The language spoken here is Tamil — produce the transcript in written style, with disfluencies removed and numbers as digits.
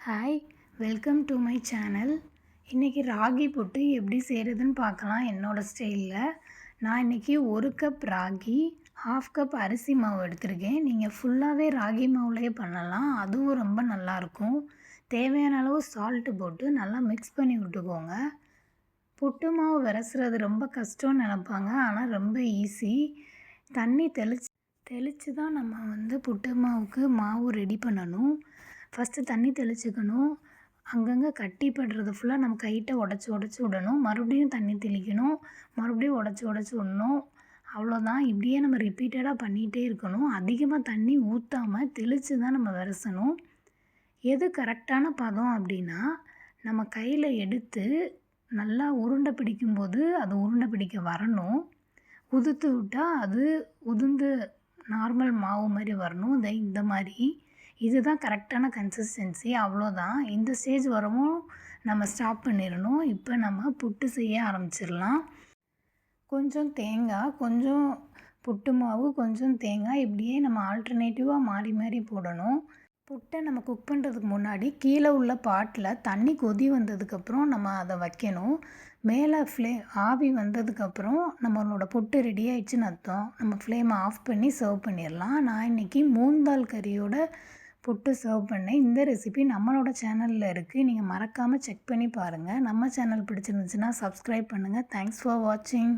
Hi, welcome to my channel. இன்றைக்கி ராகி புட்டு எப்படி செய்கிறதுன்னு பார்க்கலாம் என்னோடய ஸ்டைலில். நான் இன்றைக்கி 1 கப் ராகி, 1/2 கப் அரிசி மாவு எடுத்திருக்கேன். நீங்கள் ஃபுல்லாகவே ராகி மாவுலேயே பண்ணலாம், அதுவும் ரொம்ப நல்லாயிருக்கும். தேவையான அளவு சால்ட்டு போட்டு நல்லா மிக்ஸ் பண்ணி விட்டுக்கோங்க. புட்டு மாவு விரசுறது ரொம்ப கஷ்டம்னு நினப்பாங்க, ஆனால் ரொம்ப ஈஸி. தண்ணி தெளித்து தான் நம்ம புட்டு மாவுக்கு மாவு ரெடி பண்ணணும். ஃபஸ்ட்டு தண்ணி தெளிச்சுக்கணும். அங்கங்கே கட்டி படுறது ஃபுல்லாக நம்ம கைட்ட உடச்சி விடணும். மறுபடியும் தண்ணி தெளிக்கணும். மறுபடியும் உடச்சி விடணும். அவ்வளோதான். இப்படியே நம்ம ரிப்பீட்டடாக பண்ணிகிட்டே இருக்கணும். அதிகமாக தண்ணி ஊற்றாமல் தெளித்து தான் நம்ம விரசணும். எது கரெக்டான பதம் அப்படின்னா, நம்ம கையில் எடுத்து நல்லா உருண்டை பிடிக்கும்போது அது உருண்டை பிடிக்க வரணும். உதுத்து விட்டால் அது உதிர்ந்து நார்மல் மாவு மாதிரி வரணும். இந்த மாதிரி இதுதான் கரெக்டான கன்சிஸ்டன்சி. அவ்வளோதான். இந்த ஸ்டேஜ் வரவும் நம்ம ஸ்டாப் பண்ணிடணும். இப்போ நம்ம புட்டு செய்ய ஆரம்பிச்சிடலாம். கொஞ்சம் தேங்காய், கொஞ்சம் புட்டு மாவு, கொஞ்சம் தேங்காய், இப்படியே நம்ம ஆல்டர்னேட்டிவாக மாறி போடணும். புட்டை நம்ம குக் பண்ணுறதுக்கு முன்னாடி கீழே உள்ள பாட்டில் தண்ணி கொதி வந்ததுக்கப்புறம் நம்ம அதை வைக்கணும். மேலே ஆவி வந்ததுக்கப்புறம் நம்மளோட புட்டு ரெடி ஆகிடுச்சின்னு அர்த்தம். நம்ம ஃப்ளேமை ஆஃப் பண்ணி சர்வ் பண்ணிடலாம். நான் இன்றைக்கி மூந்தால் கறியோட புட்டு சர்வ் பண்ணேன். இந்த ரெசிபி நம்மளோட சேனலில் இருக்குது. நீங்கள் மறக்காமல் செக் பண்ணி பாருங்கள். நம்ம சேனல் பிடிச்சிருந்துச்சுன்னா சப்ஸ்கிரைப் பண்ணுங்கள். தேங்க்ஸ் ஃபார் வாட்சிங்.